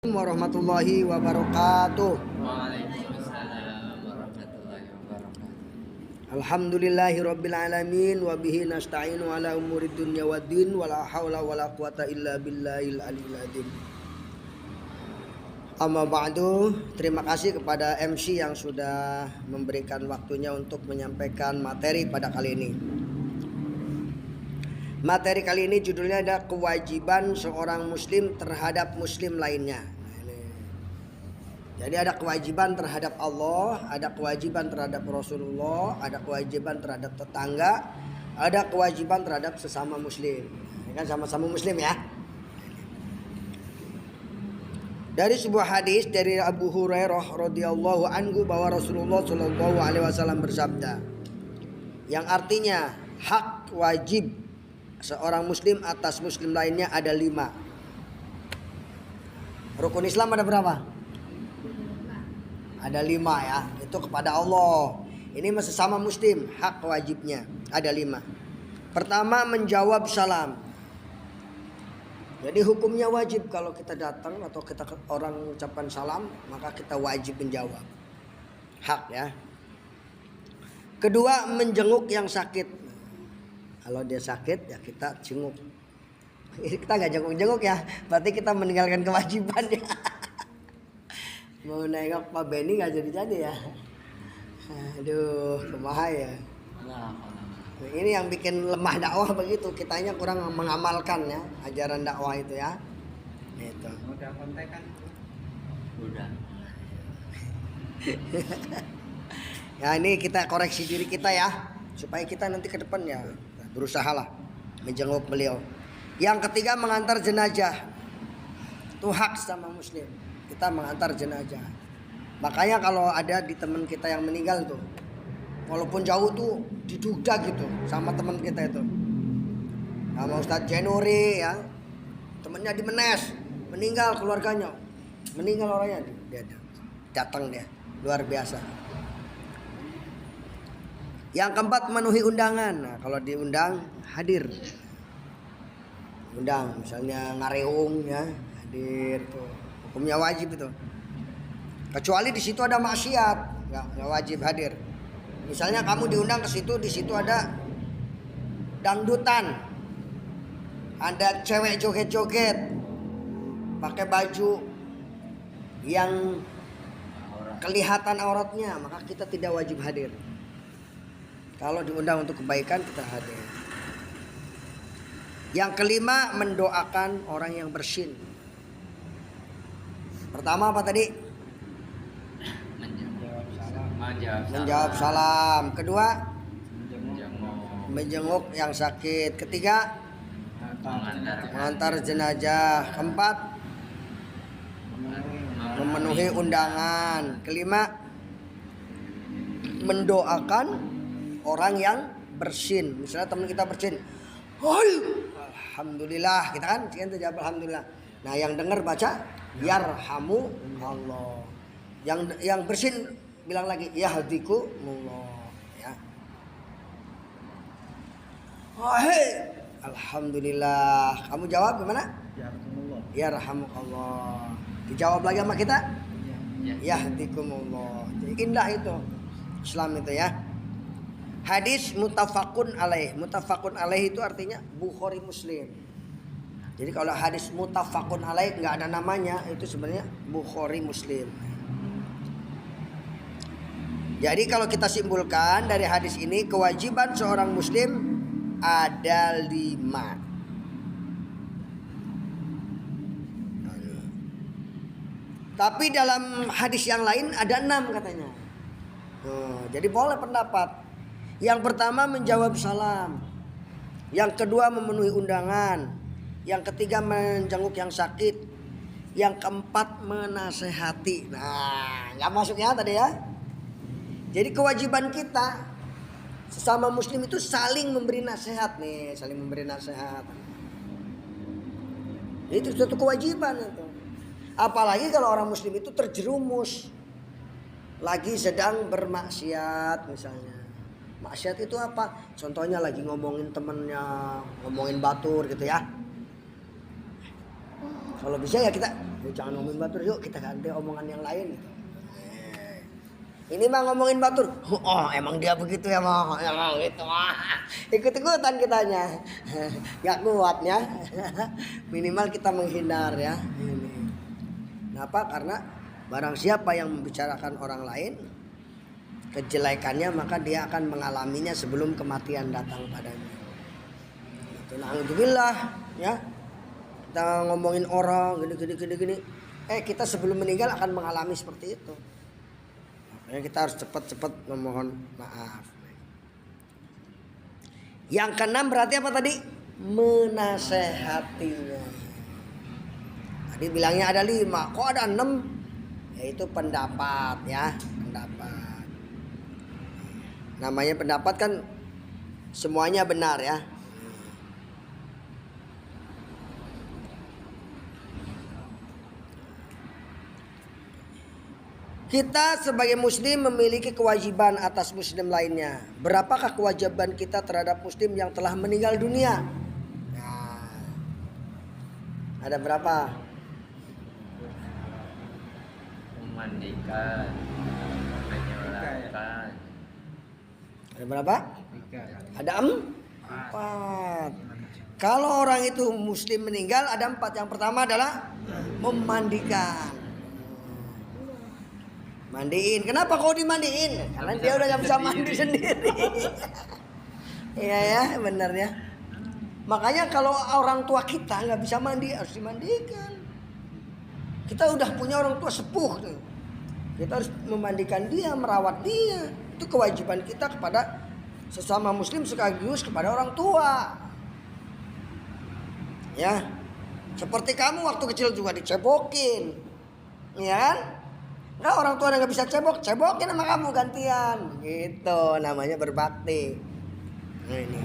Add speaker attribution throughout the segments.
Speaker 1: Warahmatullahi wabarakatuh.
Speaker 2: Waalaikumsalam warahmatullahi wabarakatuh.
Speaker 1: Alhamdulillahi rabbil alamin wa bihi nasta'inu ala umurid dunya waddin wala haula wala quwata illa billahil aliyil azim. Amma ba'du, terima kasih kepada MC yang sudah memberikan waktunya untuk menyampaikan materi pada kali ini. Materi kali ini judulnya ada kewajiban seorang muslim terhadap muslim lainnya. Jadi ada kewajiban terhadap Allah, ada kewajiban terhadap Rasulullah, ada kewajiban terhadap tetangga, ada kewajiban terhadap sesama muslim. Ini kan sama-sama muslim ya. Dari sebuah hadis dari Abu Hurairah radhiyallahu anhu bahwa Rasulullah shallallahu alaihi wasallam bersabda, yang artinya hak wajib seorang muslim atas muslim lainnya ada 5. Rukun Islam ada berapa? Ada 5 ya. Itu kepada Allah. Ini masih sama muslim, hak wajibnya ada 5. Pertama, menjawab salam. Jadi hukumnya wajib kalau kita datang atau kita orang ucapkan salam, maka kita wajib menjawab. Hak ya. Kedua, menjenguk yang sakit. Kalau dia sakit ya kita jenguk. Kita nggak jenguk-jenguk ya, berarti kita meninggalkan kewajiban ya. Mau nengok Pak Benny nggak jadi-jadi ya. Aduh, kumaha ya. Ini yang bikin lemah dakwah begitu, kitanya kurang mengamalkan ya ajaran dakwah itu ya. Itu.
Speaker 2: Udah kontak kan? Udah.
Speaker 1: Ya ini kita koreksi diri kita ya, supaya kita nanti ke depan ya berusahalah menjenguk beliau. Yang ketiga, mengantar jenazah. Itu hak sama muslim. Kita mengantar jenazah. Makanya kalau ada di teman kita yang meninggal tuh, walaupun jauh tuh diduga gitu sama teman kita itu. Sama Ustadz Jenuri ya, temennya di Menes, meninggal keluarganya, meninggal orangnya, dia datang dia, luar biasa. Yang keempat, memenuhi undangan. Nah, kalau diundang hadir. Undang, misalnya ngareung ya, hadir tuh. Hukumnya wajib itu. Kecuali di situ ada maksiat, nggak wajib hadir. Misalnya kamu diundang ke situ, di situ ada dangdutan, ada cewek joget-joget, pakai baju yang kelihatan auratnya, maka kita tidak wajib hadir. Kalau diundang untuk kebaikan kita hadir. Yang kelima, mendoakan orang yang bersin. Pertama apa tadi? Menjawab salam. Kedua, menjenguk yang sakit. Ketiga, mengantar jenazah. Keempat, memenuhi undangan. Kelima, mendoakan orang yang bersin. Misalnya teman kita bersin, alhamdulillah, kita kan jawab alhamdulillah. Nah yang dengar baca yarhamu Allah. Yang bersin bilang lagi yahdikumullah ya. Alhamdulillah. Kamu jawab gimana? Yarhamukallah. Dijawab lagi sama kita? Yahdikumullah. Jadi indah itu Islam itu ya. Hadis muttafaqun alaih. Muttafaqun alaih itu artinya Bukhari Muslim. Jadi kalau hadis muttafaqun alaih nggak ada namanya, itu sebenarnya Bukhari Muslim. Jadi kalau kita simpulkan dari hadis ini, kewajiban seorang muslim ada 5. Tapi dalam hadis yang lain ada 6 katanya. Jadi boleh pendapat. Yang pertama, menjawab salam. Yang kedua, memenuhi undangan. Yang ketiga, menjenguk yang sakit. Yang keempat, menasehati. Nah, nggak masuknya tadi ya. Jadi kewajiban kita sesama muslim itu saling memberi nasihat nih, saling memberi nasihat. Itu suatu kewajiban itu. Apalagi kalau orang muslim itu terjerumus lagi sedang bermaksiat misalnya. Maksiat itu apa? Contohnya lagi ngomongin temennya, ngomongin batur gitu ya. Kalau bisa ya kita jangan ngomongin batur, yuk kita ganti omongan yang lain gitu. Ini mah ngomongin batur. Oh, emang dia begitu ya, mah. Emang gitu. Ikut-ikutan kitanya. Gak kuatnya. Minimal kita menghindar ya. Ini. Kenapa? Karena barang siapa yang membicarakan orang lain kejelekannya, maka dia akan mengalaminya sebelum kematian datang padanya. Itu alhamdulillah ya. Kita ngomongin orang gini. Kita sebelum meninggal akan mengalami seperti itu. Makanya kita harus cepat-cepat memohon maaf. Yang keenam berarti apa tadi? Menasehatinya. Tadi bilangnya ada 5, kok ada 6? Yaitu pendapat ya, pendapat. Namanya pendapat kan semuanya benar ya. Kita sebagai muslim memiliki kewajiban atas muslim lainnya. Berapakah kewajiban kita terhadap muslim yang telah meninggal dunia? Nah, ada berapa?
Speaker 2: Memandikan, menyolatkan.
Speaker 1: Ada berapa?
Speaker 3: 3.
Speaker 1: Ada 4. Kalau orang itu muslim meninggal ada 4. Yang pertama adalah memandikan. Mandiin. Kenapa kau dimandiin? Karena dia udah gak bisa mandi sendiri. Iya ya, benar ya. Makanya kalau orang tua kita nggak bisa mandi harus dimandikan. Kita udah punya orang tua sepuh tuh. Kita harus memandikan dia, merawat dia. Itu kewajiban kita kepada sesama muslim sekaligus kepada orang tua. Ya. Seperti kamu waktu kecil juga dicebokin. Ya kan? Nah, orang tua nggak bisa cebokin sama kamu gantian. Gitu namanya berbakti. Nah, ini.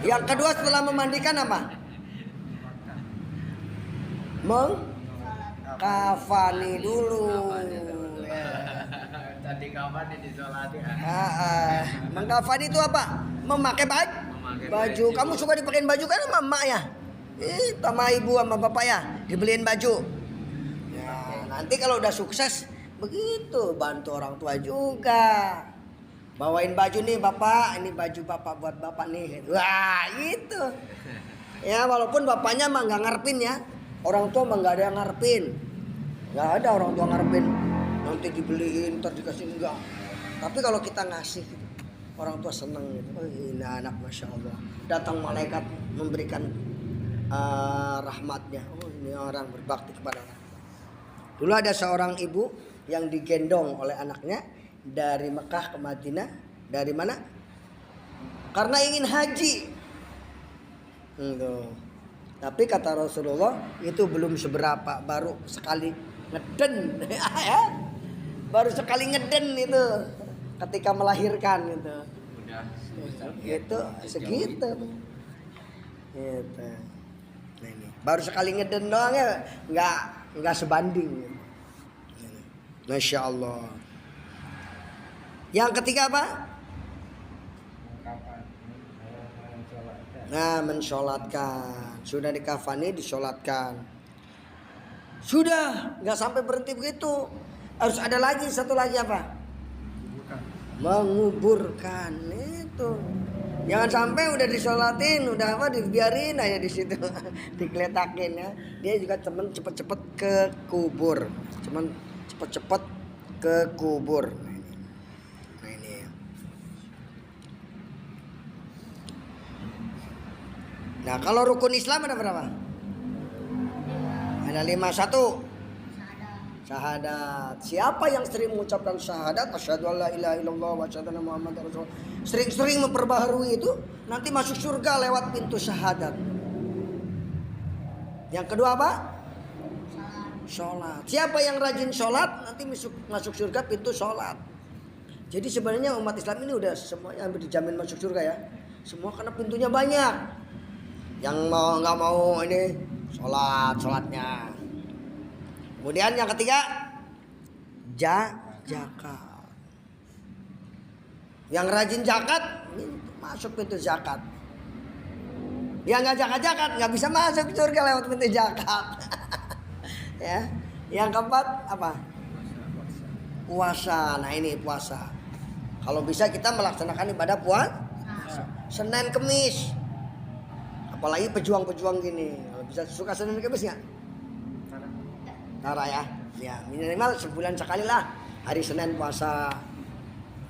Speaker 1: Yang kedua setelah memandikan apa? Mengkafani dulu.
Speaker 2: Tadi kapan disolati?
Speaker 1: Mengkafani itu apa? Memakai baju. Kamu suka dipakein baju kan sama emak ya? Sama ibu sama bapak ya dibeliin baju. Nanti kalau udah sukses begitu bantu orang tua juga. Bawain baju nih bapak, ini baju bapak buat bapak nih. Wah gitu. Ya walaupun bapaknya mah nggak ngarepin ya. Orang tua mah nggak ada yang ngarepin. Nggak ada orang tua ngarepin. Nanti dibeliin, ntar dikasih enggak. Tapi kalau kita ngasih gitu, orang tua seneng gitu. Oh ini anak masya Allah. Datang malaikat memberikan rahmatnya. Oh ini orang berbakti kepada orang. Dulu ada seorang ibu yang digendong oleh anaknya dari Mekah ke Madinah. Dari mana? Karena ingin haji. Tapi kata Rasulullah itu belum seberapa, baru sekali ngeden. Ya. Baru sekali ngeden itu ketika melahirkan itu.
Speaker 2: Udah.
Speaker 1: Itu segitu. Gitu. Nah, ini. Baru sekali ngeden doang ya, nggak sebanding. Masya Allah. Yang ketiga apa? Nah, mensolatkan. Sudah dikafani, disolatkan. Sudah, nggak sampai berhenti begitu. Harus ada lagi, satu lagi apa? Menguburkan itu. Jangan sampai udah disolatin, udah apa dibiarin aja di situ, digeletakin ya. Dia juga temen cepet-cepet ke kubur, cuman cepet-cepet ke kubur. Nah ini. Nah kalau rukun Islam ada berapa? Ada 5. 1. Syahadat. Siapa yang sering mengucapkan syahadat, asyhadu alla ilaha illallah wa asyhadu anna muhammadar rasulullah, sering-sering memperbaharui itu, nanti masuk surga lewat pintu syahadat. Yang kedua apa? Sholat. Siapa yang rajin sholat nanti masuk surga pintu sholat. Jadi sebenarnya umat Islam ini udah semuanya hampir dijamin masuk surga ya. Semua karena pintunya banyak. Yang mau nggak mau ini sholatnya. Kemudian yang ketiga zakat. Yang rajin zakat ini masuk pintu zakat. Yang ngajak zakat nggak bisa masuk surga lewat pintu zakat. Ya. Yang keempat apa? Puasa. Nah ini puasa. Kalau bisa kita melaksanakan ibadah puasa Senin Kemis. Apalagi pejuang-pejuang gini. Kalau bisa suka Senin Kemis nggak? Tara ya. Ya minimal sebulan sekali lah. Hari Senin puasa.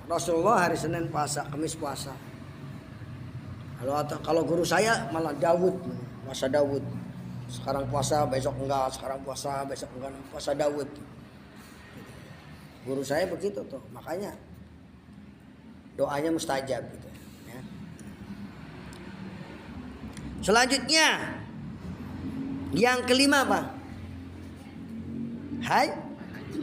Speaker 1: Rasulullah hari Senin puasa, Kemis puasa. Kalau guru saya malah Daud, puasa Daud. Sekarang puasa, besok enggak. Sekarang puasa, besok enggak. Puasa Daud. Guru saya begitu tuh, makanya doanya mustajab gitu. Ya. Selanjutnya, yang kelima apa?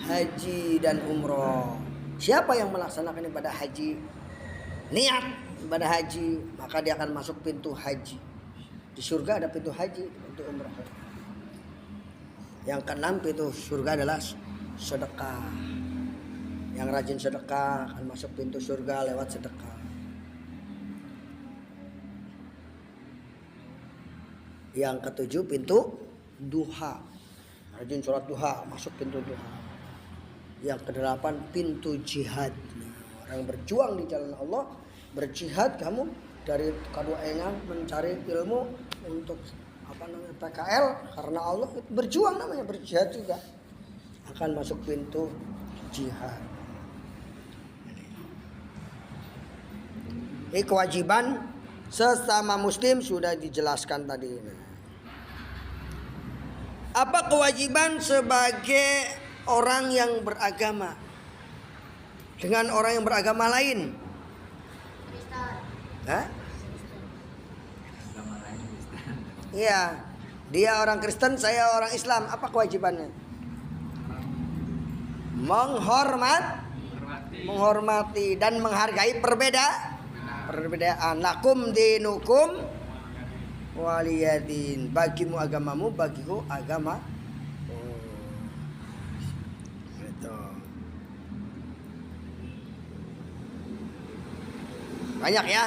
Speaker 1: Haji dan umroh. Siapa yang melaksanakan ibadah haji, niat ibadah haji, maka dia akan masuk pintu haji. Di surga ada pintu haji, pintu umrah. Yang keenam pintu surga adalah sedekah. Yang rajin sedekah akan masuk pintu surga lewat sedekah. Yang ketujuh pintu duha. Rajin sholat duha masuk pintu duha. Yang kedelapan pintu jihad. Orang berjuang di jalan Allah, berjihad kamu dari kaduanya mencari ilmu untuk PKL karena Allah, berjuang namanya berjihad juga, akan masuk pintu jihad. Ini kewajiban sesama muslim sudah dijelaskan tadi. Apa kewajiban sebagai orang yang beragama dengan orang yang beragama lain? Hah? Iya, dia orang Kristen, saya orang Islam. Apa kewajibannya? Menghormati dan menghargai perbedaan. Lakum dinukum waliyadin. Bagimu agamamu, bagiku agama. Gitu. Banyak ya.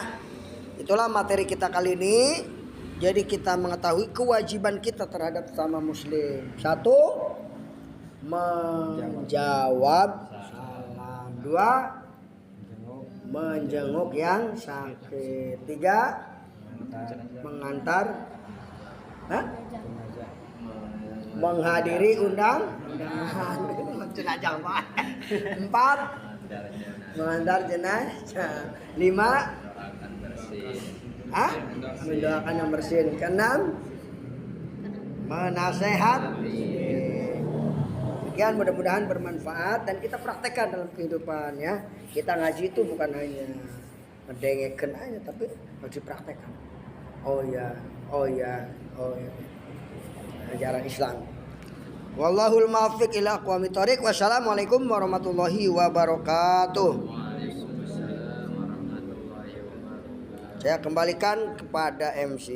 Speaker 1: Itulah materi kita kali ini. Jadi kita mengetahui kewajiban kita terhadap sesama muslim. 1. Menjawab salam. 2. Menjenguk yang sakit. 3. Mengantar. Menghadiri undangan. 4. Mengantar jenazah. 5. Mendoakan yang bersin. 6. Menasehati. Demikian, mudah-mudahan bermanfaat dan kita praktekkan dalam kehidupan ya. Kita ngaji itu bukan hanya mendengarkan aja, tapi harus dipraktekkan. Oh ya. Ajaran Islam. Wallahul muwaffiq ila aqwamit thoriq. Wassalamualaikum warahmatullahi wabarakatuh. Saya kembalikan kepada MC.